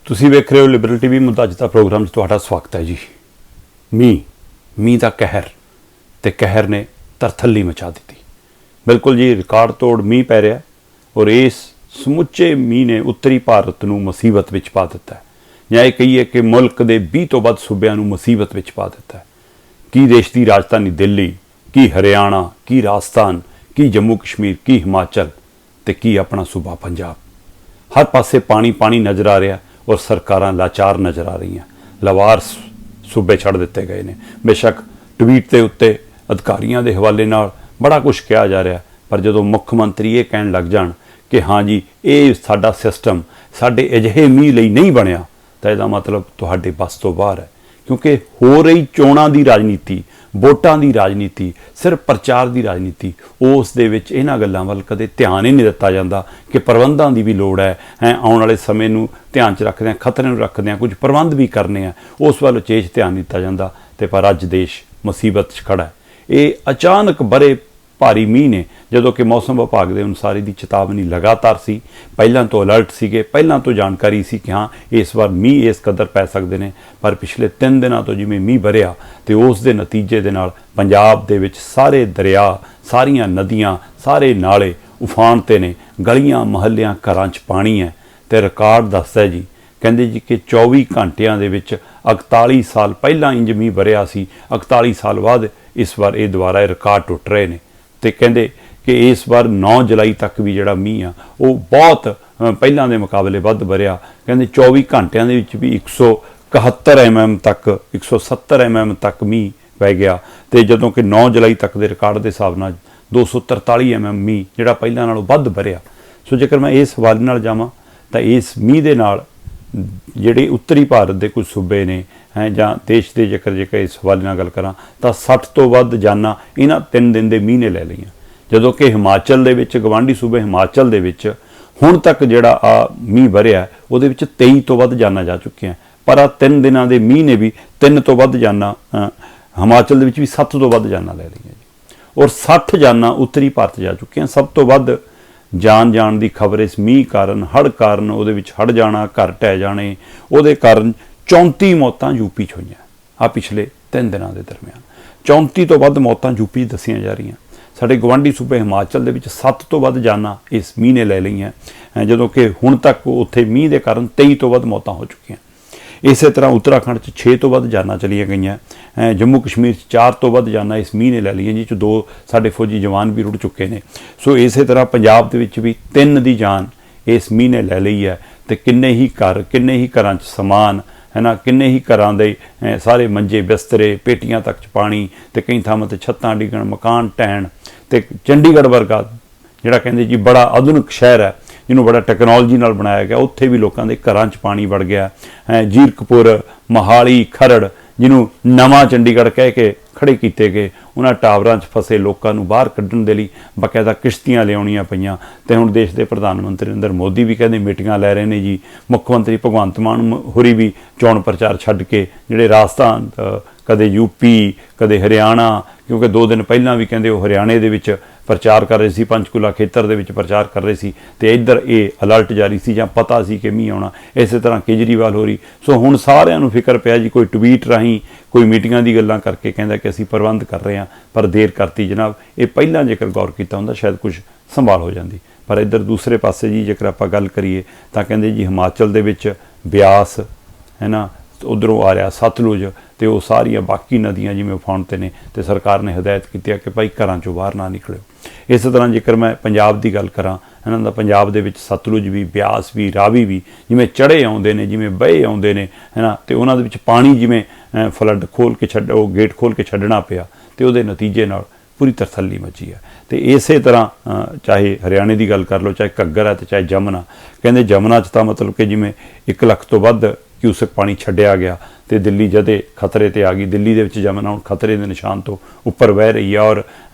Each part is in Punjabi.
ਤੁਸੀਂ ਵੇਖ ਰਹੇ ਹੋ ਲਿਬਰਲ ਟੀਵੀ ਮੁੱਦਾ ਅੱਜ ਦਾ ਪ੍ਰੋਗਰਾਮ 'ਚ ਤੁਹਾਡਾ ਸਵਾਗਤ ਹੈ ਜੀ। ਮੀਂਹ ਦਾ ਕਹਿਰ ਤੇ ਕਹਿਰ ਨੇ ਤਰਥੱਲੀ ਮਚਾ ਦਿੱਤੀ। ਬਿਲਕੁਲ ਜੀ, ਰਿਕਾਰਡ ਤੋੜ ਮੀਂਹ ਪੈ ਰਿਹਾ ਔਰ ਇਸ ਸਮੁੱਚੇ ਮੀਂਹ ਨੇ ਉੱਤਰੀ ਭਾਰਤ ਨੂੰ ਮੁਸੀਬਤ ਵਿੱਚ ਪਾ ਦਿੱਤਾ ਹੈ, ਜਾਂ ਇਹ ਕਹੀਏ ਕਿ ਮੁਲਕ ਦੇ 20 ਤੋਂ ਵੱਧ ਸੂਬਿਆਂ ਨੂੰ ਮੁਸੀਬਤ ਵਿੱਚ ਪਾ ਦਿੱਤਾ ਹੈ। ਕੀ ਦੇਸ਼ ਦੀ ਰਾਜਧਾਨੀ ਦਿੱਲੀ, ਕੀ ਹਰਿਆਣਾ, ਕੀ ਰਾਜਸਥਾਨ, ਕੀ ਜੰਮੂ ਕਸ਼ਮੀਰ, ਕੀ ਹਿਮਾਚਲ ਤੇ ਕੀ ਆਪਣਾ ਸੂਬਾ ਪੰਜਾਬ, ਹਰ ਪਾਸੇ ਪਾਣੀ ਪਾਣੀ ਨਜ਼ਰ ਆ ਰਿਹਾ ਔਰ ਸਰਕਾਰਾਂ ਲਾਚਾਰ ਨਜ਼ਰ ਆ ਰਹੀਆਂ। ਲਵਾਰਸ ਸੂਬੇ ਛੱਡ ਦਿੱਤੇ ਗਏ ਨੇ। ਬੇਸ਼ੱਕ ਟਵੀਟ ਦੇ ਉੱਤੇ ਅਧਿਕਾਰੀਆਂ ਦੇ ਹਵਾਲੇ ਨਾਲ ਬੜਾ ਕੁਝ ਕਿਹਾ ਜਾ ਰਿਹਾ, ਪਰ ਜਦੋਂ ਮੁੱਖ ਮੰਤਰੀ ਇਹ ਕਹਿਣ ਲੱਗ ਜਾਣ ਕਿ ਹਾਂ ਜੀ ਇਹ ਸਾਡਾ ਸਿਸਟਮ ਸਾਡੇ ਅਜਿਹੇ ਮੀਂਹ ਲਈ ਨਹੀਂ ਬਣਿਆ, ਤਾਂ ਇਹਦਾ ਮਤਲਬ ਤੁਹਾਡੇ ਬਸ ਤੋਂ ਬਾਹਰ ਹੈ। ਕਿਉਂਕਿ ਹੋ ਰਹੀ ਚੋਣਾਂ ਦੀ ਰਾਜਨੀਤੀ, ਵੋਟਾਂ ਦੀ ਰਾਜਨੀਤੀ, ਸਿਰਫ ਪ੍ਰਚਾਰ ਦੀ ਰਾਜਨੀਤੀ, ਉਸ ਦੇ ਵਿੱਚ ਇਹਨਾਂ ਗੱਲਾਂ ਵੱਲ ਕਦੇ ਧਿਆਨ ਹੀ ਨਹੀਂ ਦਿੱਤਾ ਜਾਂਦਾ ਕਿ ਪ੍ਰਬੰਧਾਂ ਦੀ ਵੀ ਲੋੜ ਹੈ। ਆਉਣ ਵਾਲੇ ਸਮੇਂ ਨੂੰ ਧਿਆਨ 'ਚ ਰੱਖਦਿਆਂ, ਖਤਰੇ ਨੂੰ ਰੱਖਦਿਆਂ ਕੁਝ ਪ੍ਰਬੰਧ ਵੀ ਕਰਨੇ ਆ, ਉਸ ਵੱਲ ਉਚੇਚ ਧਿਆਨ ਦਿੱਤਾ ਜਾਂਦਾ। ਤੇ ਪਰ ਅੱਜ ਦੇਸ਼ ਮੁਸੀਬਤ 'ਚ ਖੜਾ ਹੈ। ਇਹ ਅਚਾਨਕ ਬੜੇ ਭਾਰੀ ਮੀਂਹ ਨੇ, ਜਦੋਂ ਕਿ ਮੌਸਮ ਵਿਭਾਗ ਦੇ ਅਨੁਸਾਰ ਦੀ ਚੇਤਾਵਨੀ ਲਗਾਤਾਰ ਸੀ, ਪਹਿਲਾਂ ਤੋਂ ਅਲਰਟ ਸੀਗੇ, ਪਹਿਲਾਂ ਤੋਂ ਜਾਣਕਾਰੀ ਸੀ ਕਿ ਹਾਂ ਇਸ ਵਾਰ ਮੀਂਹ ਇਸ ਕਦਰ ਪੈ ਸਕਦੇ ਨੇ। ਪਰ ਪਿਛਲੇ 3 ਦਿਨਾਂ ਤੋਂ ਜਿਵੇਂ ਮੀਂਹ ਵਰਿਆ ਤੇ ਉਸ ਦੇ ਨਤੀਜੇ ਦੇ ਨਾਲ ਪੰਜਾਬ ਦੇ ਵਿੱਚ ਸਾਰੇ ਦਰਿਆ, ਸਾਰੀਆਂ ਨਦੀਆਂ, ਸਾਰੇ ਨਾਲੇ ਉਫਾਨ 'ਤੇ ਨੇ। ਗਲੀਆਂ ਮੁਹੱਲਿਆਂ ਘਰਾਂ 'ਚ ਪਾਣੀ ਹੈ ਤੇ ਰਿਕਾਰਡ ਦੱਸਦਾ ਜੀ, ਕਹਿੰਦੇ ਜੀ ਕਿ 24 ਘੰਟਿਆਂ ਦੇ ਵਿੱਚ 41 ਸਾਲ ਪਹਿਲਾਂ ਇੰਜ ਮੀਂਹ ਵਰਿਆ ਸੀ, 41 ਸਾਲ ਬਾਅਦ ਇਸ ਵਾਰ ਇਹ ਦੁਬਾਰਾ ਇਹ ਰਿਕਾਰਡ ਟੁੱਟ ਰਹੇ ਨੇ। ਤੇ ਕਹਿੰਦੇ ਕਿ ਇਸ ਵਾਰ 9 ਜੁਲਾਈ ਤੱਕ ਵੀ ਜਿਹੜਾ ਮੀਂਹ ਆ ਉਹ ਬਹੁਤ ਪਹਿਲਾਂ ਦੇ ਮੁਕਾਬਲੇ ਵੱਧ ਵਰਿਆ। ਕਹਿੰਦੇ 24 ਘੰਟਿਆਂ ਦੇ ਵਿੱਚ ਵੀ 171 mm ਤੱਕ, 170 mm ਤੱਕ ਮੀਂਹ ਪੈ ਗਿਆ। ਤੇ ਜਦੋਂ ਕਿ 9 ਜੁਲਾਈ ਤੱਕ ਦੇ ਰਿਕਾਰਡ ਦੇ ਹਿਸਾਬ ਨਾਲ 243 mm ਮੀਂਹ ਜਿਹੜਾ ਪਹਿਲਾਂ ਨਾਲੋਂ ਵੱਧ ਵਰਿਆ। ਸੋ ਜੇਕਰ ਮੈਂ ਇਸ ਹਵਾਲੇ ਨਾਲ ਜਾਵਾਂ ਤਾਂ ਇਸ ਮੀਂਹ ਦੇ ਨਾਲ ਜਿਹੜੇ ਉੱਤਰੀ ਭਾਰਤ ਦੇ ਕੁਝ ਸੂਬੇ ਨੇ ਜਾਂ ਦੇਸ਼ ਦੇ ਜੇਕਰ ਇਸ ਹਵਾਲੇ ਨਾਲ ਗੱਲ ਕਰਾਂ ਤਾਂ 60 ਤੋਂ ਵੱਧ ਜਾਨਾਂ ਇਹਨਾਂ 3 ਦਿਨ ਦੇ ਮੀਂਹ ਨੇ ਲੈ ਲਈਆਂ। ਜਦੋਂ ਕਿ ਹਿਮਾਚਲ ਦੇ ਵਿੱਚ, ਗਵਾਂਢੀ ਸੂਬੇ ਹਿਮਾਚਲ ਦੇ ਵਿੱਚ ਹੁਣ ਤੱਕ ਜਿਹੜਾ ਆ ਮੀਂਹ ਵਰਿਆ ਉਹਦੇ ਵਿੱਚ 23 ਤੋਂ ਵੱਧ ਜਾਨਾਂ ਜਾ ਚੁੱਕੀਆਂ। ਪਰ ਆ 3 ਦਿਨਾਂ ਦੇ ਮੀਂਹ ਨੇ ਵੀ 3 ਤੋਂ ਵੱਧ ਜਾਨਾਂ, ਹਿਮਾਚਲ ਦੇ ਵਿੱਚ ਵੀ 7 ਤੋਂ ਵੱਧ ਜਾਨਾਂ ਲੈ ਲਈਆਂ ਜੀ। ਔਰ 60 ਜਾਨਾਂ ਉੱਤਰੀ ਭਾਰਤ ਜਾ ਚੁੱਕੀਆਂ। ਸਭ ਤੋਂ ਵੱਧ ਜਾਣ ਦੀ ਖਬਰ ਇਸ ਮੀਂਹ ਕਾਰਨ, ਹੜ੍ਹ ਕਾਰਨ, ਉਹਦੇ ਵਿੱਚ ਹੜ੍ਹ ਜਾਣਾ, ਘਰ ਢਹਿ ਜਾਣੇ, ਉਹਦੇ ਕਾਰਨ 34 ਮੌਤਾਂ ਯੂਪੀ 'ਚ ਹੋਈਆਂ ਆ ਪਿਛਲੇ 3 ਦਿਨਾਂ ਦੇ ਦਰਮਿਆਨ। 34 ਤੋਂ ਵੱਧ ਮੌਤਾਂ ਯੂਪੀ 'ਚ ਦੱਸੀਆਂ ਜਾ ਰਹੀਆਂ। ਸਾਡੇ ਗਵਾਂਢੀ ਸੂਬੇ ਹਿਮਾਚਲ ਦੇ ਵਿੱਚ 7 ਤੋਂ ਵੱਧ ਜਾਨਾਂ ਇਸ ਮੀਂਹ ਨੇ ਲੈ ਲਈਆਂ, ਜਦੋਂ ਕਿ ਹੁਣ ਤੱਕ ਉੱਥੇ ਮੀਂਹ ਦੇ ਕਾਰਨ 23 ਤੋਂ ਵੱਧ ਮੌਤਾਂ ਹੋ ਚੁੱਕੀਆਂ। ਇਸੇ ਤਰ੍ਹਾਂ ਉੱਤਰਾਖੰਡ 'ਚ 6 ਤੋਂ ਵੱਧ ਜਾਨਾਂ ਚਲੀਆਂ ਗਈਆਂ। ਜੰਮੂ ਕਸ਼ਮੀਰ 'ਚ 4 ਤੋਂ ਵੱਧ ਜਾਨਾਂ ਇਸ ਮੀਂਹ ਨੇ ਲੈ ਲਈਆਂ, ਜਿਸ 'ਚ 2 ਸਾਡੇ ਫੌਜੀ ਜਵਾਨ ਵੀ ਰੁੜ ਚੁੱਕੇ ਨੇ। ਸੋ ਇਸੇ ਤਰ੍ਹਾਂ ਪੰਜਾਬ ਦੇ ਵਿੱਚ ਵੀ 3 ਦੀ ਜਾਨ ਇਸ ਮੀਂਹ ਨੇ ਲੈ ਲਈ ਹੈ। ਤੇ ਕਿੰਨੇ ਹੀ ਘਰਾਂ 'ਚ ਸਮਾਨ ਹੈ ਨਾ, ਕਿੰਨੇ ਹੀ ਘਰਾਂ ਦੇ ਸਾਰੇ ਮੰਜੇ ਬਿਸਤਰੇ, ਪੇਟੀਆਂ ਤੱਕ 'ਚ ਪਾਣੀ, ਤੇ ਕਈ ਥਾਵਾਂ 'ਤੇ ਛੱਤਾਂ ਡਿੱਗਣ, ਮਕਾਨ ਢਹਿਣ। ਤੇ ਚੰਡੀਗੜ੍ਹ ਵਰਗਾ ਜਿਹੜਾ ਕਹਿੰਦੇ ਜੀ ਬੜਾ ਆਧੁਨਿਕ ਸ਼ਹਿਰ ਹੈ, ਜਿਹਨੂੰ ਬੜਾ ਟੈਕਨੋਲੋਜੀ ਨਾਲ ਬਣਾਇਆ ਗਿਆ, ਉੱਥੇ ਵੀ ਲੋਕਾਂ ਦੇ ਘਰਾਂ 'ਚ ਪਾਣੀ ਵੜ ਗਿਆ। ਜੀਰਕਪੁਰ, ਮੋਹਾਲੀ, ਖਰੜ, ਜਿਹਨੂੰ ਨਵਾਂ ਚੰਡੀਗੜ੍ਹ ਕਹਿ ਕੇ ਖੜੇ ਕੀਤੇ ਗਏ, ਉਹਨਾਂ ਟਾਵਰਾਂ 'ਚ ਫਸੇ ਲੋਕਾਂ ਨੂੰ ਬਾਹਰ ਕੱਢਣ ਦੇ ਲਈ ਬਾਕਾਇਦਾ ਕਿਸ਼ਤੀਆਂ ਲਿਆਉਣੀਆਂ ਪਈਆਂ। ਤੇ ਹੁਣ ਦੇਸ਼ ਦੇ ਪ੍ਰਧਾਨ ਮੰਤਰੀ ਨਰਿੰਦਰ ਮੋਦੀ ਵੀ ਕਹਿੰਦੇ ਮੀਟਿੰਗਾਂ ਲੈ ਰਹੇ ਨੇ ਜੀ। ਮੁੱਖ ਮੰਤਰੀ ਭਗਵੰਤ ਮਾਨ ਹੋਰੀ ਵੀ ਚੋਣ ਪ੍ਰਚਾਰ ਛੱਡ ਕੇ ਜਿਹੜੇ ਰਾਜਸਥਾਨ, ਕਦੇ ਯੂਪੀ, ਕਦੇ ਹਰਿਆਣਾ, ਕਿਉਂਕਿ 2 ਦਿਨ ਪਹਿਲਾਂ ਵੀ ਕਹਿੰਦੇ ਉਹ ਹਰਿਆਣੇ ਦੇ ਵਿੱਚ ਪ੍ਰਚਾਰ ਕਰ ਰਹੇ ਸੀ, ਪੰਚਕੂਲਾ ਖੇਤਰ ਦੇ ਵਿੱਚ ਪ੍ਰਚਾਰ ਕਰ ਰਹੇ ਸੀ, ਤੇ ਇੱਧਰ ਇਹ ਅਲਰਟ ਜਾਰੀ ਸੀ ਜਾਂ ਪਤਾ ਸੀ ਕਿ ਮੀਂਹ ਆਉਣਾ। ਇਸੇ ਤਰ੍ਹਾਂ ਕੇਜਰੀਵਾਲ ਹੋਰੀ। ਸੋ ਹੁਣ ਸਾਰਿਆਂ ਨੂੰ ਫਿਕਰ ਪਿਆ ਜੀ, ਕੋਈ ਟਵੀਟ ਰਾਹੀਂ, ਕੋਈ ਮੀਟਿੰਗਾਂ ਦੀ ਗੱਲਾਂ ਕਰਕੇ ਕਹਿੰਦਾ ਕਿ ਅਸੀਂ ਪ੍ਰਬੰਧ ਕਰ ਰਹੇ ਹਾਂ, ਪਰ ਦੇਰ ਕਰਤੀ ਜਨਾਬ। ਇਹ ਪਹਿਲਾਂ ਜੇਕਰ ਗੌਰ ਕੀਤਾ ਹੁੰਦਾ ਸ਼ਾਇਦ ਕੁਝ ਸੰਭਾਲ ਹੋ ਜਾਂਦੀ। ਪਰ ਇੱਧਰ ਦੂਸਰੇ ਪਾਸੇ ਜੀ ਜੇਕਰ ਆਪਾਂ ਗੱਲ ਕਰੀਏ ਤਾਂ ਕਹਿੰਦੇ ਜੀ ਹਿਮਾਚਲ ਦੇ ਵਿੱਚ ਬਿਆਸ ਹੈ ਨਾ, ਉੱਧਰੋਂ ਆ ਰਿਹਾ ਸਤਲੁਜ, ਤੇ ਉਹ ਸਾਰੀਆਂ ਬਾਕੀ ਨਦੀਆਂ ਜਿਵੇਂ ਉਫਾਨ 'ਤੇ ਨੇ, ਤੇ ਸਰਕਾਰ ਨੇ ਹਦਾਇਤ ਕੀਤੀ ਹੈ ਕਿ ਭਾਈ ਘਰਾਂ 'ਚੋਂ ਬਾਹਰ ਨਾ ਨਿਕਲਿਓ। ਇਸੇ ਤਰ੍ਹਾਂ ਜੇਕਰ ਮੈਂ ਪੰਜਾਬ ਦੀ ਗੱਲ ਕਰਾਂ ਇਹਨਾਂ ਦਾ, ਪੰਜਾਬ ਦੇ ਵਿੱਚ ਸਤਲੁਜ ਵੀ, ਬਿਆਸ ਵੀ, ਰਾਵੀ ਵੀ ਜਿਵੇਂ ਚੜ੍ਹੇ ਆਉਂਦੇ ਨੇ, ਜਿਵੇਂ ਬਹੇ ਆਉਂਦੇ ਨੇ ਹੈ ਨਾ, ਤੇ ਉਹਨਾਂ ਦੇ ਵਿੱਚ ਪਾਣੀ ਜਿਵੇਂ ਫਲੱਡ ਉਹ ਗੇਟ ਖੋਲ੍ਹ ਕੇ ਛੱਡਣਾ ਪਿਆ, ਤੇ ਉਹਦੇ ਨਤੀਜੇ ਨਾਲ ਪੂਰੀ ਤਰਥੱਲੀ ਮੱਚੀ ਹੈ। ਤੇ ਇਸੇ ਤਰ੍ਹਾਂ ਚਾਹੇ ਹਰਿਆਣੇ ਦੀ ਗੱਲ ਕਰ ਲਓ, ਚਾਹੇ ਘੱਗਰ ਹੈ ਤੇ ਚਾਹੇ ਜਮਨਾ। ਕਹਿੰਦੇ ਜਮਨਾ 'ਚ ਤਾਂ ਮਤਲਬ ਕਿ ਜਿਵੇਂ 1 ਲੱਖ ਤੋਂ ਵੱਧ ਕਿਊਸਕ ਪਾਣੀ ਛੱਡਿਆ ਗਿਆ, ਤੇ ਦਿੱਲੀ ਜਦੇ ਖਤਰੇ 'ਤੇ ਆ ਗਈ। ਦਿੱਲੀ ਦੇ ਵਿੱਚ ਜਮਨਾ ਹੁਣ ਖਤਰੇ ਦੇ ਨਿਸ਼ਾਨ ਤੋਂ ਉੱਪਰ ਵਹਿ ਰਹੀ ਹੈ ਔਰ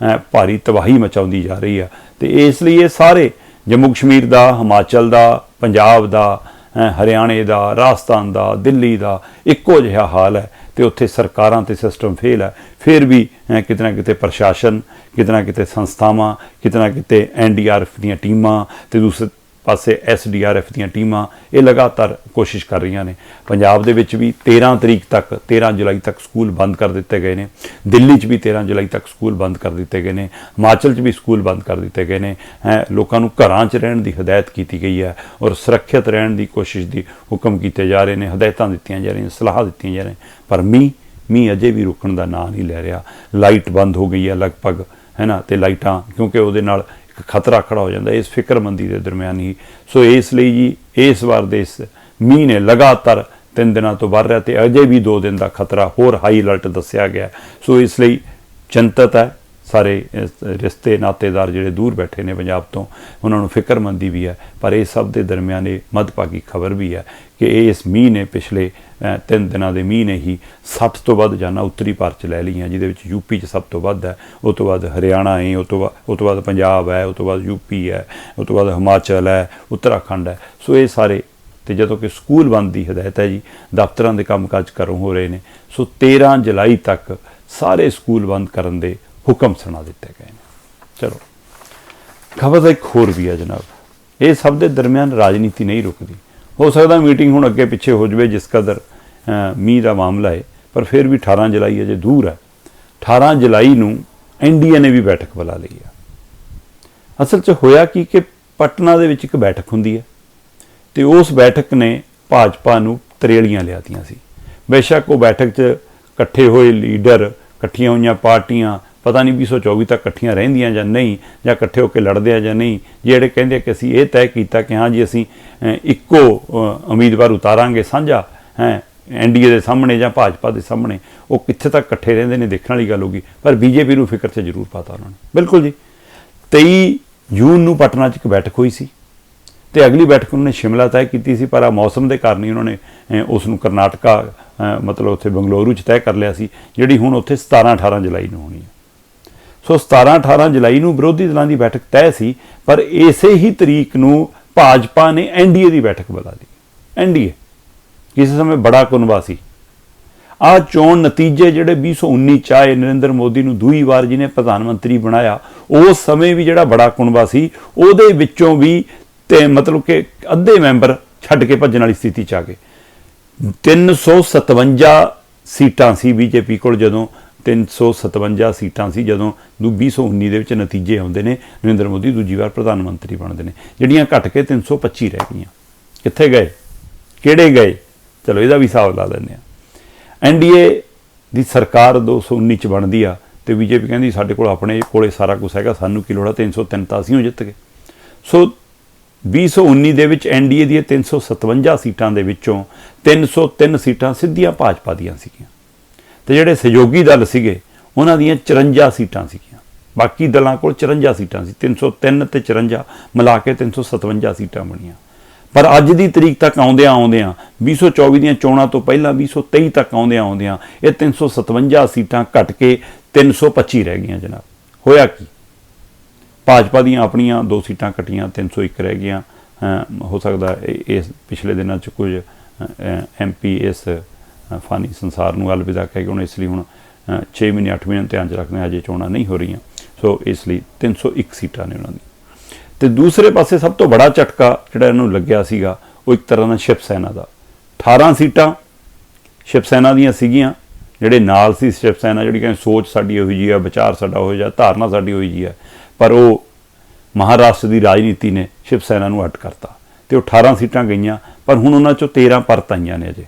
ਭਾਰੀ ਤਬਾਹੀ ਮਚਾਉਂਦੀ ਜਾ ਰਹੀ ਹੈ। ਤੇ ਇਸ ਲਈ ਇਹ ਸਾਰੇ ਜੰਮੂ ਕਸ਼ਮੀਰ ਦਾ, ਹਿਮਾਚਲ ਦਾ, ਪੰਜਾਬ ਦਾ, ਹਰਿਆਣੇ ਦਾ, ਰਾਜਸਥਾਨ ਦਾ, ਦਿੱਲੀ ਦਾ ਇੱਕੋ ਜਿਹਾ ਹਾਲ ਹੈ। ਤੇ ਉੱਥੇ ਸਰਕਾਰਾਂ ਤੇ ਸਿਸਟਮ ਫੇਲ ਹੈ। ਫਿਰ ਵੀ ਕਿਤੇ ਨਾ ਕਿਤੇ ਪ੍ਰਸ਼ਾਸਨ, ਕਿਤੇ ਨਾ ਕਿਤੇ ਸੰਸਥਾਵਾਂ, ਕਿਤੇ ਨਾ ਕਿਤੇ NDRF ਦੀਆਂ ਟੀਮਾਂ, ਤੇ ਪਾਸੇ SDRF ਦੀਆਂ ਟੀਮਾਂ ਇਹ ਲਗਾਤਾਰ ਕੋਸ਼ਿਸ਼ ਕਰ ਰਹੀਆਂ ਨੇ। ਪੰਜਾਬ ਦੇ ਵਿੱਚ ਵੀ 13 ਤਰੀਕ ਤੱਕ 13 ਜੁਲਾਈ ਤੱਕ ਸਕੂਲ ਬੰਦ ਕਰ ਦਿੱਤੇ ਗਏ ਨੇ। ਦਿੱਲੀ 'ਚ ਵੀ 13 ਜੁਲਾਈ ਤੱਕ ਸਕੂਲ ਬੰਦ ਕਰ ਦਿੱਤੇ ਗਏ ਨੇ। ਹਿਮਾਚਲ 'ਚ ਵੀ ਸਕੂਲ ਬੰਦ ਕਰ ਦਿੱਤੇ ਗਏ ਨੇ। ਲੋਕਾਂ ਨੂੰ ਘਰਾਂ 'ਚ ਰਹਿਣ ਦੀ ਹਦਾਇਤ ਕੀਤੀ ਗਈ ਹੈ ਔਰ ਸੁਰੱਖਿਅਤ ਰਹਿਣ ਦੀ ਕੋਸ਼ਿਸ਼ ਦੀ ਹੁਕਮ ਕੀਤੇ ਜਾ ਰਹੇ ਨੇ, ਹਦਾਇਤਾਂ ਦਿੱਤੀਆਂ ਜਾ ਰਹੀਆਂ, ਸਲਾਹਾਂ ਦਿੱਤੀਆਂ ਜਾ ਰਹੀਆਂ। ਪਰ ਮੀਂਹ ਅਜੇ ਵੀ ਰੁਕਣ ਦਾ ਨਾਂ ਨਹੀਂ ਲੈ ਰਿਹਾ। ਲਾਈਟ ਬੰਦ ਹੋ ਗਈ ਹੈ ਲਗਭਗ, ਹੈ ਨਾ, ਤੇ ਲਾਈਟਾਂ ਕਿਉਂਕਿ ਉਹਦੇ ਨਾਲ ਇੱਕ ਖਤਰਾ ਖੜਾ ਹੋ ਜਾਂਦਾ ਇਸ ਫਿਕਰਮੰਦੀ ਦੇ ਦਰਮਿਆਨ ਹੀ। ਸੋ ਇਸ ਲਈ ਜੀ ਇਸ ਵਾਰ ਦੇ ਇਸ ਮੀਂਹ ਨੇ ਲਗਾਤਾਰ 3 ਦਿਨਾਂ ਤੋਂ ਵੱਧ ਰਿਹਾ ਤੇ ਅਜੇ ਵੀ 2 ਦਿਨ ਦਾ ਖਤਰਾ ਹੋਰ ਹਾਈ ਅਲਰਟ ਦੱਸਿਆ ਗਿਆ। ਸੋ ਇਸ ਲਈ ਚਿੰਤਤ ਹੈ ਸਾਰੇ ਰਿਸ਼ਤੇ ਨਾਤੇਦਾਰ ਜਿਹੜੇ ਦੂਰ ਬੈਠੇ ਨੇ ਪੰਜਾਬ ਤੋਂ, ਉਹਨਾਂ ਨੂੰ ਫਿਕਰਮੰਦੀ ਵੀ ਹੈ। ਪਰ ਇਹ ਸਭ ਦੇ ਦਰਮਿਆਨ ਇਹ ਮੱਧਭਾਗੀ ਖਬਰ ਵੀ ਹੈ ਕਿ ਇਸ ਮੀਂਹ ਨੇ ਪਿਛਲੇ 3 ਦਿਨਾਂ ਦੇ ਮੀਂਹ ਨੇ ਹੀ 60 ਤੋਂ ਵੱਧ ਜਾਨਾਂ ਉੱਤਰੀ ਭਾਰਤ 'ਚ ਲੈ ਲਈਆਂ, ਜਿਹਦੇ ਵਿੱਚ ਯੂਪੀ 'ਚ ਸਭ ਤੋਂ ਵੱਧ ਹੈ, ਉਹ ਤੋਂ ਬਾਅਦ ਹਰਿਆਣਾ ਹੈ, ਉਹ ਤੋਂ ਬਾਅਦ ਪੰਜਾਬ ਹੈ, ਉਹ ਤੋਂ ਬਾਅਦ ਯੂਪੀ ਹੈ, ਉਹ ਤੋਂ ਬਾਅਦ ਹਿਮਾਚਲ ਹੈ, ਉੱਤਰਾਖੰਡ ਹੈ। ਸੋ ਇਹ ਸਾਰੇ ਤੇ ਜਦੋਂ ਕਿ ਸਕੂਲ ਬੰਦ ਦੀ ਹਦਾਇਤ ਹੈ ਜੀ, ਦਫ਼ਤਰਾਂ ਦੇ ਕੰਮਕਾਜ ਘਰੋਂ ਹੋ ਰਹੇ ਨੇ। ਸੋ 13 ਜੁਲਾਈ ਤੱਕ ਸਾਰੇ ਸਕੂਲ ਬੰਦ ਕਰਨ ਦੇ ਹੁਕਮ ਸੁਣਾ ਦਿੱਤੇ ਗਏ ਨੇ। ਚਲੋ ਖਬਰ ਦਾ ਇੱਕ ਹੋਰ ਵੀ ਹੈ ਜਨਾਬ, ਇਹ ਸਭ ਦੇ ਦਰਮਿਆਨ ਰਾਜਨੀਤੀ ਨਹੀਂ ਰੁਕਦੀ। ਹੋ ਸਕਦਾ ਮੀਟਿੰਗ ਹੁਣ ਅੱਗੇ ਪਿੱਛੇ ਹੋ ਜਾਵੇ ਜਿਸ ਕਦਰ ਮੀਂਹ ਦਾ ਮਾਮਲਾ ਹੈ, ਪਰ ਫਿਰ ਵੀ 18 ਜੁਲਾਈ ਅਜੇ ਦੂਰ ਹੈ। 18 ਜੁਲਾਈ ਨੂੰ NDA ਨੇ ਵੀ ਬੈਠਕ ਬੁਲਾ ਲਈ ਹੈ। ਅਸਲ 'ਚ ਹੋਇਆ ਕੀ ਕਿ ਪਟਨਾ ਦੇ ਵਿੱਚ ਇੱਕ ਬੈਠਕ ਹੁੰਦੀ ਹੈ ਤੇ ਉਸ ਬੈਠਕ ਨੇ ਭਾਜਪਾ ਨੂੰ ਤਰੇਲੀਆਂ ਲਿਆਤੀਆਂ ਸੀ। ਬੇਸ਼ੱਕ ਉਹ ਬੈਠਕ 'ਚ ਇਕੱਠੇ ਹੋਏ ਲੀਡਰ, ਇਕੱਠੀਆਂ ਹੋਈਆਂ ਪਾਰਟੀਆਂ ਪਤਾ ਨਹੀਂ 2024 ਤੱਕ ਇਕੱਠੀਆਂ ਰਹਿੰਦੀਆਂ ਜਾਂ ਨਹੀਂ, ਜਾਂ ਇਕੱਠੇ ਹੋ ਕੇ ਲੜਦੇ ਆ ਜਾਂ ਨਹੀਂ। ਜਿਹੜੇ ਕਹਿੰਦੇ ਕਿ ਅਸੀਂ ਇਹ ਤੈਅ ਕੀਤਾ ਕਿ ਹਾਂ ਜੀ ਅਸੀਂ ਇੱਕੋ ਉਮੀਦਵਾਰ ਉਤਾਰਾਂਗੇ ਸਾਂਝਾ NDA ਦੇ ਸਾਹਮਣੇ ਜਾਂ ਭਾਜਪਾ ਦੇ ਸਾਹਮਣੇ, ਉਹ ਕਿੱਥੇ ਤੱਕ ਇਕੱਠੇ ਰਹਿੰਦੇ ਨੇ ਦੇਖਣ ਵਾਲੀ ਗੱਲ ਹੋਗੀ। ਪਰ BJP ਨੂੰ ਫਿਕਰ 'ਚ ਜ਼ਰੂਰ ਪਾਤਾ ਉਹਨਾਂ ਨੇ। ਬਿਲਕੁਲ ਜੀ 23 ਜੂਨ ਨੂੰ ਪਟਨਾ 'ਚ ਇੱਕ ਬੈਠਕ ਹੋਈ ਸੀ ਤੇ ਅਗਲੀ ਬੈਠਕ ਉਹਨਾਂ ਨੇ ਸ਼ਿਮਲਾ ਤੈਅ ਕੀਤੀ ਸੀ, ਪਰ ਆ ਮੌਸਮ ਦੇ ਕਾਰਨ ਹੀ ਉਹਨਾਂ ਨੇ ਉਸ ਨੂੰ ਕਰਨਾਟਕਾ ਮਤਲਬ ਉੱਥੇ ਬੰਗਲੌਰੂ 'ਚ ਤੈਅ ਕਰ ਲਿਆ ਸੀ, ਜਿਹੜੀ ਹੁਣ ਉੱਥੇ 17-18 ਜੁਲਾਈ ਨੂੰ ਹੋਣੀ ਹੈ। ਸੋ 17-18 ਜੁਲਾਈ ਨੂੰ ਵਿਰੋਧੀ ਦਲਾਂ ਦੀ ਬੈਠਕ ਤੈਅ ਸੀ, ਪਰ ਇਸੇ ਹੀ ਤਰੀਕ ਨੂੰ ਭਾਜਪਾ ਨੇ NDA ਦੀ ਬੈਠਕ ਬੁਲਾ ਲਈ। NDA ਕਿਸੇ ਸਮੇਂ ਬੜਾ ਕੁਨਬਾ ਸੀ। ਆਹ ਚੋਣ ਨਤੀਜੇ ਜਿਹੜੇ 2019 ਚ ਆਏ, ਨਰਿੰਦਰ ਮੋਦੀ ਨੂੰ ਦੂਈ ਵਾਰ ਜਿਹਨੇ ਪ੍ਰਧਾਨ ਮੰਤਰੀ ਬਣਾਇਆ, ਉਸ ਸਮੇਂ ਵੀ ਜਿਹੜਾ ਬੜਾ ਕੁਨਬਾ ਸੀ ਉਹਦੇ ਵਿੱਚੋਂ ਵੀ ਤੇ ਮਤਲਬ ਕਿ ਅੱਧੇ ਮੈਂਬਰ ਛੱਡ ਕੇ ਭੱਜਣ ਵਾਲੀ ਸਥਿਤੀ 'ਚ ਆ ਗਏ। 357 ਸੀਟਾਂ ਸੀ BJP ਕੋਲ, ਜਦੋਂ 357 ਸੀਟਾਂ ਸੀ ਜਦੋਂ 2019 ਦੇ ਵਿੱਚ ਨਤੀਜੇ ਆਉਂਦੇ ਨੇ, ਨਰਿੰਦਰ ਮੋਦੀ ਦੂਜੀ ਵਾਰ ਪ੍ਰਧਾਨ ਮੰਤਰੀ ਬਣਦੇ ਨੇ, ਜਿਹੜੀਆਂ ਘਟ ਕੇ 325 ਰਹਿ ਗਈਆਂ। ਕਿੱਥੇ ਗਏ, ਕਿਹੜੇ ਗਏ, ਚਲੋ ਇਹਦਾ ਵੀ ਹਿਸਾਬ ਲਾ ਲੈਂਦੇ ਹਾਂ। NDA ਦੀ ਸਰਕਾਰ 2019 ਚ ਬਣਦੀ ਆ ਤੇ BJP ਕਹਿੰਦੀ ਸਾਡੇ ਕੋਲ ਆਪਣੇ ਕੋਲੇ ਸਾਰਾ ਕੁਝ ਹੈਗਾ, ਸਾਨੂੰ ਕੀ ਲੋੜ ਆ, 303 ਤਾਂ ਅਸੀਂ ਹੋ ਜਿੱਤ ਗਏ। ਸੋ 2019 ਦੇ ਵਿੱਚ NDA ਦੀਆਂ 357 ਸੀਟਾਂ ਦੇ ਵਿੱਚੋਂ 303 ਸੀਟਾਂ ਸਿੱਧੀਆਂ ਭਾਜਪਾ ਦੀਆਂ ਸੀਗੀਆਂ ਤੇ ਜਿਹੜੇ ਸਹਿਯੋਗੀ ਦਲ ਸੀਗੇ ਉਹਨਾਂ ਦੀਆਂ 54 ਸੀਟਾਂ ਸੀਗੀਆਂ। ਬਾਕੀ ਦਲਾਂ ਕੋਲ 54 ਸੀਟਾਂ ਸੀ। 303 ਤੇ 54 ਮਿਲਾ ਕੇ 357 ਸੀਟਾਂ ਬਣੀਆਂ। ਪਰ ਅੱਜ ਦੀ ਤਰੀਕ ਤੱਕ ਆਉਂਦਿਆਂ 2024 ਦੀਆਂ ਚੋਣਾਂ ਤੋਂ ਪਹਿਲਾਂ 2023 ਤੱਕ ਆਉਂਦਿਆਂ ਇਹ 357 ਸੀਟਾਂ ਘਟ ਕੇ 325 ਰਹਿ ਗਈਆਂ। ਜਨਾਬ ਹੋਇਆ ਕੀ, ਭਾਜਪਾ ਦੀਆਂ ਆਪਣੀਆਂ 2 ਸੀਟਾਂ ਘਟੀਆਂ, 301 ਰਹਿ ਗਈਆਂ। ਹੋ ਸਕਦਾ ਇਸ ਪਿਛਲੇ ਦਿਨਾਂ 'ਚ ਕੁਝ MP ਇਸ ਫਾਨੀ ਸੰਸਾਰ ਨੂੰ ਅਲਵਿਦਾ ਕਹਿ ਕੇ ਹੁਣ ਇਸ ਲਈ ਹੁਣ 6 ਮਹੀਨੇ 8 ਮਹੀਨੇ ਧਿਆਨ 'ਚ ਰੱਖਦੇ ਅਜੇ ਚੋਣਾਂ ਨਹੀਂ ਹੋ ਰਹੀਆਂ। ਸੋ ਇਸ ਲਈ 301 ਸੀਟਾਂ ਨੇ ਉਹਨਾਂ ਦੀ। ਤੇ ਦੂਸਰੇ ਪਾਸੇ ਸਭ ਤੋਂ ਬੜਾ ਝਟਕਾ ਜਿਹੜਾ ਇਹਨੂੰ ਲੱਗਿਆ ਸੀਗਾ ਉਹ ਇੱਕ ਤਰ੍ਹਾਂ ਦਾ ਸ਼ਿਵ ਸੈਨਾ ਦਾ। 18 ਸੀਟਾਂ ਸ਼ਿਵ ਸੈਨਾ ਦੀਆਂ ਸੀਗੀਆਂ, ਜਿਹੜੇ ਨਾਲ ਸੀ ਸ਼ਿਵ ਸੈਨਾ ਜਿਹੜੀ ਕਹਿੰਦੇ ਸੋਚ ਸਾਡੀ ਉਹੀ ਜਿਹੀ ਆ, ਵਿਚਾਰ ਸਾਡਾ ਉਹੋ ਜਿਹਾ, ਧਾਰਨਾ ਸਾਡੀ ਉਹੀ ਜਿਹੀ ਹੈ, ਪਰ ਉਹ ਮਹਾਰਾਸ਼ਟਰ ਦੀ ਰਾਜਨੀਤੀ ਨੇ ਸ਼ਿਵ ਸੈਨਾ ਨੂੰ ਅੱਡ ਕਰਤਾ ਤੇ ਉਹ 18 ਸੀਟਾਂ ਗਈਆਂ। ਪਰ ਹੁਣ ਉਹਨਾਂ 'ਚੋਂ 13 ਪਰਤ ਆਈਆਂ ਨੇ ਅਜੇ,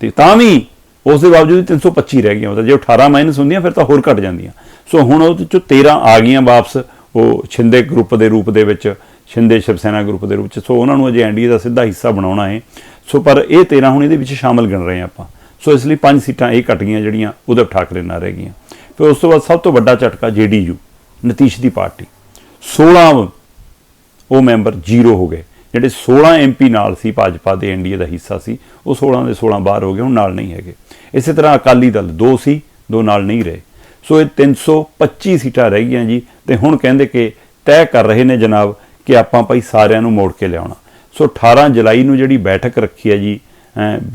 ਤੇ ਤਾਂ ਵੀ ਉਸ ਦੇ ਬਾਵਜੂਦ 325 ਰਹਿ ਗਈਆਂ। ਜੇ 18 ਮਾਈਨਸ ਹੁੰਦੀਆਂ ਫਿਰ ਤਾਂ ਹੋਰ ਘਟ ਜਾਂਦੀਆਂ। ਸੋ ਹੁਣ ਉਹਦੇ 'ਚੋਂ 13 ਆ ਗਈਆਂ ਵਾਪਸ, ਉਹ ਸ਼ਿੰਦੇ ਗਰੁੱਪ ਦੇ ਰੂਪ ਦੇ ਵਿੱਚ, ਸ਼ਿੰਦੇ ਸ਼ਿਵ ਸੈਨਾ ਗਰੁੱਪ ਦੇ ਰੂਪ 'ਚ। ਸੋ ਉਹਨਾਂ ਨੂੰ ਅਜੇ NDA ਦਾ ਸਿੱਧਾ ਹਿੱਸਾ ਬਣਾਉਣਾ ਹੈ। ਸੋ ਪਰ ਇਹ 13 ਹੁਣ ਇਹਦੇ ਵਿੱਚ ਸ਼ਾਮਲ ਗਿਣ ਰਹੇ ਹਾਂ ਆਪਾਂ। ਸੋ ਇਸ ਲਈ 5 ਸੀਟਾਂ ਇਹ ਘਟ ਗਈਆਂ ਜਿਹੜੀਆਂ ਉਧਵ ਠਾਕਰੇ ਨਾਲ ਰਹਿ ਗਈਆਂ। ਫਿਰ ਉਸ ਤੋਂ ਬਾਅਦ ਸਭ ਤੋਂ ਵੱਡਾ ਝਟਕਾ JDU ਨਤੀਸ਼ ਦੀ ਪਾਰਟੀ, 16 ਉਹ ਮੈਂਬਰ 0 ਹੋ ਗਏ। ਜਿਹੜੇ 16 MP ਨਾਲ ਸੀ ਭਾਜਪਾ ਦੇ NDA ਦਾ ਹਿੱਸਾ ਸੀ, ਉਹ 16 ਦੇ 16 ਬਾਹਰ ਹੋ ਗਏ, ਹੁਣ ਨਾਲ ਨਹੀਂ ਹੈਗੇ। ਇਸੇ ਤਰ੍ਹਾਂ ਅਕਾਲੀ ਦਲ 2 ਸੀ, 2 ਨਾਲ ਨਹੀਂ ਰਹੇ। ਸੋ ਇਹ 325 ਸੀਟਾਂ ਰਹਿ ਗਈਆਂ ਜੀ। ਤੇ ਹੁਣ ਕਹਿੰਦੇ ਕਿ ਤੈਅ ਕਰ ਰਹੇ ਨੇ ਜਨਾਬ ਕਿ ਆਪਾਂ ਭਾਈ ਸਾਰਿਆਂ ਨੂੰ ਮੋੜ ਕੇ ਲਿਆਉਣਾ। ਸੋ 18 ਜੁਲਾਈ ਨੂੰ ਜਿਹੜੀ ਬੈਠਕ ਰੱਖੀ ਹੈ ਜੀ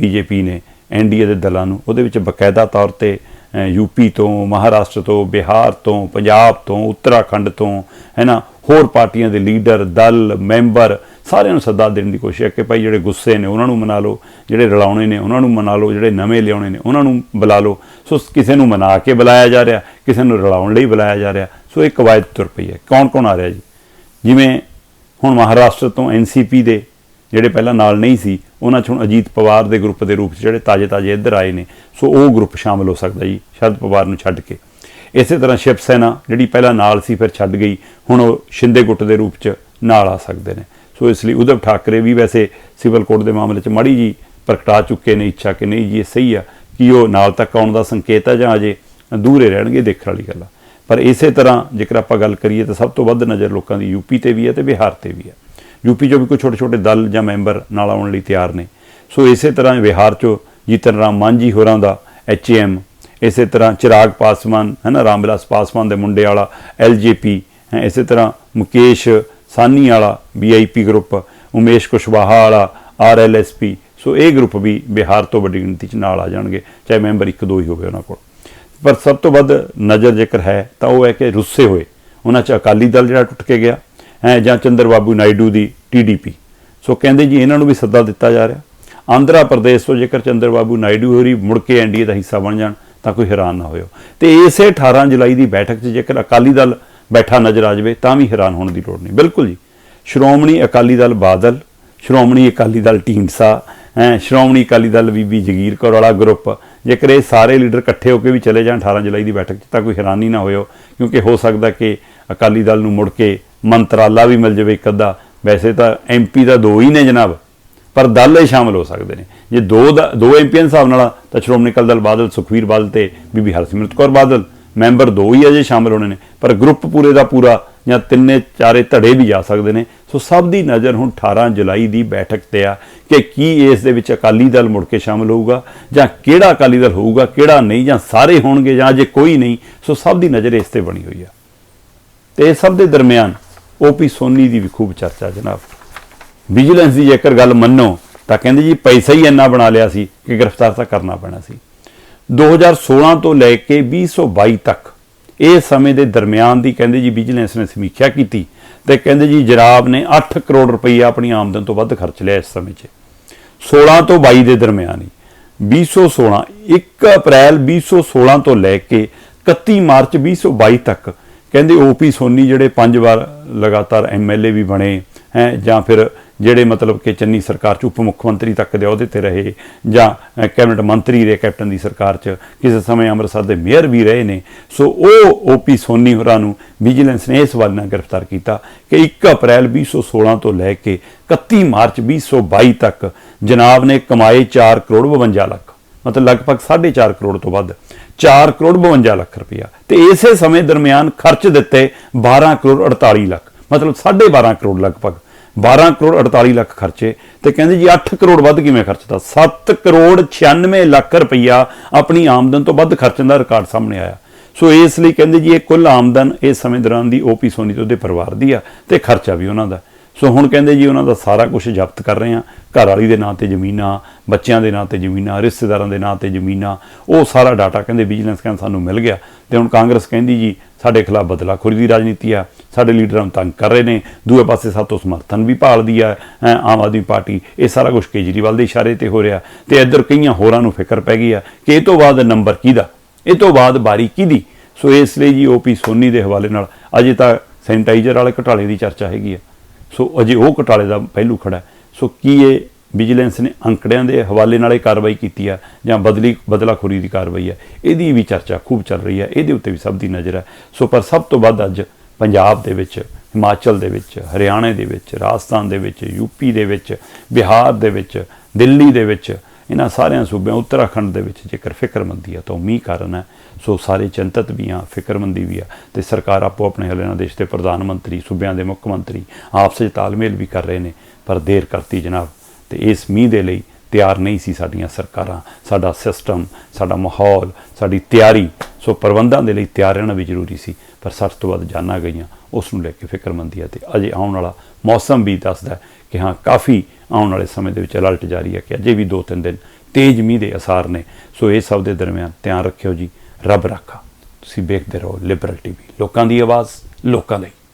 BJP ਨੇ NDA ਦੇ ਦਲਾਂ ਨੂੰ, ਉਹਦੇ ਵਿੱਚ ਬਕਾਇਦਾ ਤੌਰ ਤੇ UP ਤੋਂ, ਮਹਾਰਾਸ਼ਟਰ ਤੋਂ, ਬਿਹਾਰ ਤੋਂ, ਪੰਜਾਬ ਤੋਂ, ਉੱਤਰਾਖੰਡ ਤੋਂ, ਹੈ ਨਾ, होर पार्टियां दे लीडर दल मैंबर सारिਆਂ ਨੂੰ सद्दा देने की कोशिश है कि भाई ਜਿਹੜੇ गुस्से ने उन्होंने मना लो, ਜਿਹੜੇ रलाउने ने उन्होंने मना लो, ਜਿਹੜੇ नवे लियाने ने उन्होंने बुला लो। सो किसी ਨੂੰ मना के बुलाया जा रहा, किसी ਨੂੰ रलाउण ਲਈ बुलाया जा रहा। सो एक कवायद तुर पई है। कौन कौन आ रहा जी? जिवें ਹੁਣ महाराष्ट्र तो NCP ਦੇ ਜਿਹੜੇ ਪਹਿਲਾਂ ਨਾਲ ਨਹੀਂ ਸੀ ਉਹਨਾਂ 'ਚ ਹੁਣ ਅਜੀਤ ਪਵਾਰ ਦੇ ਗਰੁੱਪ ਦੇ ਰੂਪ 'ਚ ਜਿਹੜੇ ਤਾਜ਼ੇ ਇੱਧਰ ਆਏ ਨੇ, ਸੋ ਉਹ ਗਰੁੱਪ ਸ਼ਾਮਲ ਹੋ ਸਕਦਾ ਜੀ ਸ਼ਰਦ ਪਵਾਰ ਨੂੰ ਛੱਡ ਕੇ। ਇਸੇ ਤਰ੍ਹਾਂ ਸ਼ਿਵ ਸੈਨਾ ਜਿਹੜੀ ਪਹਿਲਾਂ ਨਾਲ ਸੀ ਫਿਰ ਛੱਡ ਗਈ, ਹੁਣ ਉਹ ਸ਼ਿੰਦੇ ਗੁੱਟ ਦੇ ਰੂਪ 'ਚ ਨਾਲ ਆ ਸਕਦੇ ਨੇ। ਸੋ ਇਸ ਲਈ ਉਧਵ ਠਾਕਰੇ ਵੀ ਵੈਸੇ ਸਿਵਲ ਕੋਡ ਦੇ ਮਾਮਲੇ 'ਚ ਮਾੜੀ ਜੀ ਪ੍ਰਗਟਾ ਚੁੱਕੇ ਨੇ ਇੱਛਾ ਕਿ ਨਹੀਂ ਜੀ ਇਹ ਸਹੀ ਆ ਕਿ ਉਹ ਨਾਲ ਤੱਕ ਆਉਣ ਦਾ ਸੰਕੇਤ ਆ ਜਾਂ ਅਜੇ ਦੂਰੇ ਰਹਿਣਗੇ, ਦੇਖਣ ਵਾਲੀ ਗੱਲ ਆ। ਪਰ ਇਸੇ ਤਰ੍ਹਾਂ ਜੇਕਰ ਆਪਾਂ ਗੱਲ ਕਰੀਏ ਤਾਂ ਸਭ ਤੋਂ ਵੱਧ ਨਜ਼ਰ ਲੋਕਾਂ ਦੀ यूपी ਤੇ ਵੀ ਹੈ ਤੇ ਬਿਹਾਰ ਤੇ ਵੀ ਹੈ। यूपी 'ਚੋਂ ਵੀ ਕੋਈ ਛੋਟੇ ਛੋਟੇ ਦਲ ਜਾਂ ਮੈਂਬਰ ਨਾਲ ਆਉਣ ਲਈ ਤਿਆਰ ਨੇ। ਸੋ ਇਸੇ ਤਰ੍ਹਾਂ ਬਿਹਾਰ 'ਚੋਂ ਜੀਤਨ ਰਾਮ ਮਾਂਝੀ ਹੋਰਾਂ ਦਾ HAM, ਇਸੇ ਤਰ੍ਹਾਂ ਚਿਰਾਗ ਪਾਸਵਾਨ ਹੈ ਨਾ, ਰਾਮ ਵਿਲਾਸ ਪਾਸਵਾਨ ਦੇ ਮੁੰਡੇ ਵਾਲਾ LJP ਹੈ, ਇਸੇ ਤਰ੍ਹਾਂ ਮੁਕੇਸ਼ ਸਾਨੀ ਵਾਲਾ VIP ਗਰੁੱਪ, ਉਮੇਸ਼ ਕੁਸ਼ਵਾਹਾ ਵਾਲਾ RLSP। ਸੋ ਇਹ ਗਰੁੱਪ ਵੀ ਬਿਹਾਰ ਤੋਂ ਵੱਡੀ ਗਿਣਤੀ 'ਚ ਨਾਲ ਆ ਜਾਣਗੇ, ਚਾਹੇ ਮੈਂਬਰ ਇੱਕ ਦੋ ਹੀ ਹੋਵੇ ਉਹਨਾਂ ਕੋਲ। ਪਰ ਸਭ ਤੋਂ ਵੱਧ ਨਜ਼ਰ ਜੇਕਰ ਹੈ ਤਾਂ ਉਹ ਹੈ ਕਿ ਰੁੱਸੇ ਹੋਏ ਉਹਨਾਂ 'ਚ ਅਕਾਲੀ ਦਲ ਜਿਹੜਾ ਟੁੱਟ ਕੇ ਗਿਆ ਹੈ, ਜਾਂ ਚੰਦਰ ਬਾਬੂ ਨਾਇਡੂ ਦੀ TDP। ਸੋ ਕਹਿੰਦੇ ਜੀ ਇਹਨਾਂ ਨੂੰ ਵੀ ਸੱਦਾ ਦਿੱਤਾ ਜਾ ਰਿਹਾ। ਆਂਧਰਾ ਪ੍ਰਦੇਸ਼ ਤੋਂ ਜੇਕਰ ਚੰਦਰ ਬਾਬੂ ਨਾਇਡੂ ਹੋਰੀ ਮੁੜ ਕੇ NDA ਦਾ ਹਿੱਸਾ ਬਣ ਜਾਣ ਤਾਂ ਕੋਈ ਹੈਰਾਨ ਨਾ ਹੋਇਓ। ਤੇ ਇਸੇ 18 ਜੁਲਾਈ ਦੀ ਬੈਠਕ 'ਚ ਜੇਕਰ ਅਕਾਲੀ ਦਲ ਬੈਠਾ ਨਜ਼ਰ ਆ ਜਾਵੇ ਤਾਂ ਵੀ ਹੈਰਾਨ ਹੋਣ ਦੀ ਲੋੜ ਨਹੀਂ। ਬਿਲਕੁਲ ਜੀ, ਸ਼੍ਰੋਮਣੀ ਅਕਾਲੀ ਦਲ ਬਾਦਲ, ਸ਼੍ਰੋਮਣੀ ਅਕਾਲੀ ਦਲ ਢੀਂਡਸਾ ਹੈ, ਸ਼੍ਰੋਮਣੀ ਅਕਾਲੀ ਦਲ ਬੀਬੀ ਜਗੀਰ ਕੌਰ ਵਾਲਾ ਗਰੁੱਪ, ਜੇਕਰ ਇਹ ਸਾਰੇ ਲੀਡਰ ਇਕੱਠੇ ਹੋ ਕੇ ਵੀ ਚਲੇ ਜਾਣ 18 ਜੁਲਾਈ ਦੀ ਬੈਠਕ 'ਚ ਤਾਂ ਕੋਈ ਹੈਰਾਨੀ ਨਾ ਹੋਇਓ, ਕਿਉਂਕਿ ਹੋ ਸਕਦਾ ਕਿ ਅਕਾਲੀ ਦਲ ਨੂੰ ਮੁੜ ਕੇ ਮੰਤਰਾਲਾ ਵੀ ਮਿਲ ਜਾਵੇ ਇੱਕ ਅੱਧਾ। ਵੈਸੇ ਤਾਂ MP ਤਾਂ 2 ਹੀ ਨੇ ਜਨਾਬ, ਪਰ ਦਲ ਹੀ ਸ਼ਾਮਲ ਹੋ ਸਕਦੇ ਨੇ। ਜੇ ਦੋ MPਆਂ ਦੇ ਹਿਸਾਬ ਨਾਲ ਤਾਂ ਸ਼੍ਰੋਮਣੀ ਅਕਾਲੀ ਦਲ ਬਾਦਲ ਸੁਖਬੀਰ ਬਾਦਲ ਤੇ ਬੀਬੀ ਹਰਸਿਮਰਤ ਕੌਰ ਬਾਦਲ, ਮੈਂਬਰ 2 ਹੀ ਅਜੇ ਸ਼ਾਮਲ ਹੋਣੇ ਨੇ, ਪਰ ਗਰੁੱਪ ਪੂਰੇ ਦਾ ਪੂਰਾ ਜਾਂ ਤਿੰਨੇ ਚਾਰੇ ਧੜੇ ਵੀ ਜਾ ਸਕਦੇ ਨੇ। ਸੋ ਸਭ ਦੀ ਨਜ਼ਰ ਹੁਣ 18 ਜੁਲਾਈ ਦੀ ਬੈਠਕ ਤੇ ਆ ਕਿ ਕੀ ਇਸ ਦੇ ਵਿੱਚ ਅਕਾਲੀ ਦਲ ਮੁੜ ਕੇ ਸ਼ਾਮਲ ਹੋਊਗਾ ਜਾਂ ਕਿਹੜਾ ਅਕਾਲੀ ਦਲ ਹੋਊਗਾ, ਕਿਹੜਾ ਨਹੀਂ, ਜਾਂ ਸਾਰੇ ਹੋਣਗੇ ਜਾਂ ਅਜੇ ਕੋਈ ਨਹੀਂ। ਸੋ ਸਭ ਦੀ ਨਜ਼ਰ ਇਸ ਤੇ ਬਣੀ ਹੋਈ ਆ। ਤੇ ਇਸ ਸਭ ਦੇ ਦਰਮਿਆਨ OP ਸੋਨੀ ਦੀ ਵੀ ਖੂਬ ਚਰਚਾ ਜਨਾਬ। ਵਿਜੀਲੈਂਸ ਦੀ ਜੇਕਰ ਗੱਲ ਮੰਨੋ ਤਾਂ ਕਹਿੰਦੇ ਜੀ ਪੈਸਾ ਹੀ ਇੰਨਾ ਬਣਾ ਲਿਆ ਸੀ ਕਿ ਗ੍ਰਿਫਤਾਰ ਤਾਂ ਕਰਨਾ ਪੈਣਾ ਸੀ। 2016 ਤੋਂ ਲੈ ਕੇ 2022 ਤੱਕ ਇਹ ਸਮੇਂ ਦੇ ਦਰਮਿਆਨ ਦੀ ਕਹਿੰਦੇ ਜੀ ਵਿਜੀਲੈਂਸ ਨੇ ਸਮੀਖਿਆ ਕੀਤੀ ਤੇ ਕਹਿੰਦੇ ਜੀ ਜਨਾਬ ਨੇ 8 ਕਰੋੜ ਰੁਪਈਆ ਆਪਣੀ ਆਮਦਨ ਤੋਂ ਵੱਧ ਖਰਚ ਲਿਆ ਇਸ ਸਮੇਂ 'ਚ। 16 ਤੋਂ 22 ਦੇ ਦਰਮਿਆਨ ਹੀ 2016 1 ਅਪ੍ਰੈਲ 2016 ਤੋਂ ਲੈ ਕੇ 31 ਮਾਰਚ 2022 ਤੱਕ ਕਹਿੰਦੇ OP ਸੋਨੀ ਜਿਹੜੇ 5 ਵਾਰ ਲਗਾਤਾਰ MLA ਵੀ ਬਣੇ ਹੈ, ਜਾਂ ਫਿਰ ਜਿਹੜੇ ਮਤਲਬ ਕਿ ਚੰਨੀ ਸਰਕਾਰ 'ਚ ਉਪ ਮੁੱਖ ਮੰਤਰੀ ਤੱਕ ਦੇ ਅਹੁਦੇ ਤੇ ਰਹੇ, ਜਾਂ ਕੈਬਨਿਟ ਮੰਤਰੀ ਰਹੇ ਕੈਪਟਨ ਦੀ ਸਰਕਾਰ 'ਚ, ਕਿਸੇ ਸਮੇਂ ਅੰਮ੍ਰਿਤਸਰ ਦੇ ਮੇਅਰ ਵੀ ਰਹੇ ਨੇ। ਸੋ ਉਹ OP ਸੋਨੀ ਹੋਰਾਂ ਨੂੰ ਵਿਜੀਲੈਂਸ ਨੇ ਇਸ ਵੱਲ ਨਾਲ ਗ੍ਰਿਫਤਾਰ ਕੀਤਾ ਕਿ 1 ਅਪ੍ਰੈਲ 2016 ਤੋਂ ਲੈ ਕੇ 31 ਮਾਰਚ 2022 ਤੱਕ ਜਨਾਬ ਨੇ ਕਮਾਏ 4 ਕਰੋੜ 52 ਲੱਖ, ਮਤਲਬ ਲਗਭਗ 4.5 ਕਰੋੜ ਤੋਂ ਵੱਧ, 4 ਕਰੋੜ 52 ਲੱਖ ਰੁਪਇਆ। ਤੇ ਇਸੇ ਸਮੇਂ ਦਰਮਿਆਨ ਖਰਚ ਦਿੱਤੇ 12 ਕਰੋੜ 48 ਲੱਖ, ਮਤਲਬ 12.5 ਕਰੋੜ, ਲਗਭਗ 12 ਕਰੋੜ 48 ਲੱਖ ਖਰਚੇ। ਤੇ ਕਹਿੰਦੇ ਜੀ 8 ਕਰੋੜ ਵੱਧ ਕਿਵੇਂ ਖਰਚਦਾ? 7 ਕਰੋੜ 96 ਲੱਖ ਰੁਪਈਆ ਆਪਣੀ ਆਮਦਨ ਤੋਂ ਵੱਧ ਖਰਚਣ ਦਾ ਰਿਕਾਰਡ ਸਾਹਮਣੇ ਆਇਆ। ਸੋ ਇਸ ਲਈ ਕਹਿੰਦੇ ਜੀ ਇਹ ਕੁੱਲ ਆਮਦਨ ਇਸ ਸਮੇਂ ਦੌਰਾਨ ਦੀ OP ਸੋਨੀ ਤੇ ਉਹਦੇ ਪਰਿਵਾਰ ਦੀ ਆ ਤੇ ਖਰਚਾ ਵੀ ਉਹਨਾਂ ਦਾ। ਸੋ ਹੁਣ ਕਹਿੰਦੇ ਜੀ ਉਹਨਾਂ ਦਾ ਸਾਰਾ ਕੁਝ ਜ਼ਬਤ ਕਰ ਰਹੇ ਆ, ਘਰ ਵਾਲੀ ਦੇ ਨਾਂ ਤੇ ਜ਼ਮੀਨਾਂ, ਬੱਚਿਆਂ ਦੇ ਨਾਂ ਤੇ ਜ਼ਮੀਨਾਂ, ਰਿਸ਼ਤੇਦਾਰਾਂ ਦੇ ਨਾਂ ਤੇ ਜ਼ਮੀਨਾਂ, ਉਹ ਸਾਰਾ ਡਾਟਾ ਕਹਿੰਦੇ ਵਿਜੀਲੈਂਸ ਕਹਿੰਦਾ ਸਾਨੂੰ ਮਿਲ ਗਿਆ। ਤੇ ਹੁਣ ਕਾਂਗਰਸ ਕਹਿੰਦੀ ਜੀ ਸਾਡੇ ਖਿਲਾਫ ਬਦਲਾਖੋਰੀ ਦੀ ਰਾਜਨੀਤੀ ਆ, ਸਾਡੇ ਲੀਡਰਾਂ ਨੂੰ ਤੰਗ ਕਰ ਰਹੇ ਨੇ, ਦੂਏ ਪਾਸੇ ਸਾਤੋਂ ਸਮਰਥਨ ਵੀ ਭਾਲਦੀ ਆ ਆਮ ਆਦਮੀ ਪਾਰਟੀ। ਇਹ ਸਾਰਾ ਕੁਝ ਕੇਜਰੀਵਾਲ ਦੇ ਇਸ਼ਾਰੇ ਤੇ ਹੋ ਰਿਹਾ। ਤੇ ਇੱਧਰ ਕਈਆਂ ਹੋਰਾਂ ਨੂੰ ਫਿਕਰ ਪੈ ਗਈ ਆ ਕਿ ਇਹ ਤੋਂ ਬਾਅਦ ਨੰਬਰ ਕਿਹਦਾ, ਇਹ ਤੋਂ ਬਾਅਦ ਬਾਰੀ ਕਿਹਦੀ। ਸੋ ਇਸ ਲਈ ਜੀ OP ਸੋਨੀ ਦੇ ਹਵਾਲੇ ਨਾਲ ਅਜੇ ਤਾਂ ਸੈਨੀਟਾਈਜ਼ਰ ਵਾਲੇ ਘੁਟਾਲੇ ਦੀ ਚਰਚਾ ਹੈਗੀ ਆ। ਸੋ ਅਜੇ ਉਹ ਘੁਟਾਲੇ ਦਾ ਪਹਿਲੂ ਖੜਾ। ਸੋ ਕੀ ਇਹ ਵਿਜੀਲੈਂਸ ਨੇ ਅੰਕੜਿਆਂ ਦੇ ਹਵਾਲੇ ਨਾਲ ਇਹ ਕਾਰਵਾਈ ਕੀਤੀ ਆ ਜਾਂ ਬਦਲਾਖੋਰੀ ਦੀ ਕਾਰਵਾਈ ਆ, ਇਹਦੀ ਵੀ ਚਰਚਾ ਖੂਬ ਚੱਲ ਰਹੀ ਹੈ। ਇਹਦੇ ਉੱਤੇ ਵੀ ਸਭ ਦੀ ਨਜ਼ਰ ਹੈ। ਸੋ ਪਰ ਸਭ ਤੋਂ ਵੱਧ ਅੱਜ ਪੰਜਾਬ ਦੇ ਵਿੱਚ, ਹਿਮਾਚਲ ਦੇ ਵਿੱਚ, ਹਰਿਆਣੇ ਦੇ ਵਿੱਚ, ਰਾਜਸਥਾਨ ਦੇ ਵਿੱਚ, UP ਦੇ ਵਿੱਚ, ਬਿਹਾਰ ਦੇ ਵਿੱਚ, ਦਿੱਲੀ ਦੇ ਵਿੱਚ, ਇਹਨਾਂ ਸਾਰਿਆਂ ਸੂਬਿਆਂ, ਉੱਤਰਾਖੰਡ ਦੇ ਵਿੱਚ ਜੇਕਰ ਫਿਕਰਮੰਦੀ ਆ ਤਾਂ ਮੀਂਹ ਕਾਰਨ ਹੈ। ਸੋ ਸਾਰੇ ਚਿੰਤਤ ਵੀ ਆ, ਫਿਕਰਮੰਦੀ ਵੀ ਆ, ਤੇ ਸਰਕਾਰ ਆਪੋ ਆਪਣੇ ਹੱਲੇ ਨਾਲ ਦੇਸ਼ ਦੇ ਪ੍ਰਧਾਨ ਮੰਤਰੀ, ਸੂਬਿਆਂ ਦੇ ਮੁੱਖ ਮੰਤਰੀ ਆਪਸ ਵਿੱਚ ਤਾਲਮੇਲ ਵੀ ਕਰ ਰਹੇ ਨੇ, ਪਰ ਦੇਰ ਕਰਤੀ ਜਨਾਬ। ਤੇ ਇਸ ਮੀਂਹ ਦੇ ਲਈ ਤਿਆਰ ਨਹੀਂ ਸੀ ਸਾਡੀਆਂ ਸਰਕਾਰਾਂ, ਸਾਡਾ ਸਿਸਟਮ, ਸਾਡਾ ਮਾਹੌਲ, ਸਾਡੀ ਤਿਆਰੀ। ਸੋ ਪ੍ਰਬੰਧਾਂ ਦੇ ਲਈ ਤਿਆਰ ਰਹਿਣਾ ਵੀ ਜ਼ਰੂਰੀ ਸੀ, ਪਰ 60 ਤੋਂ ਵੱਧ ਜਾਨਾਂ ਗਈਆਂ, ਉਸ ਨੂੰ ਲੈ ਕੇ ਫਿਕਰਮੰਦੀ ਹੈ। ਤੇ ਅਜੇ ਆਉਣ ਵਾਲਾ ਮੌਸਮ ਵੀ ਦੱਸਦਾ ਕਿ ਹਾਂ ਕਾਫੀ ਆਉਣ ਵਾਲੇ ਸਮੇਂ ਦੇ ਵਿੱਚ ਅਲਰਟ ਜਾਰੀ ਹੈ ਕਿ ਅਜੇ ਵੀ 2-3 ਦਿਨ ਤੇਜ਼ ਮੀਂਹ ਦੇ ਅਸਾਰ ਨੇ। ਸੋ ਇਹ ਸਭ ਦੇ ਦਰਮਿਆਨ ਧਿਆਨ ਰੱਖਿਓ ਜੀ, ਰੱਬ ਰਾਖਾ। ਤੁਸੀਂ ਵੇਖਦੇ ਰਹੋ ਲਿਬਰਲ TV, ਲੋਕਾਂ ਦੀ ਆਵਾਜ਼ ਲੋਕਾਂ ਲਈ।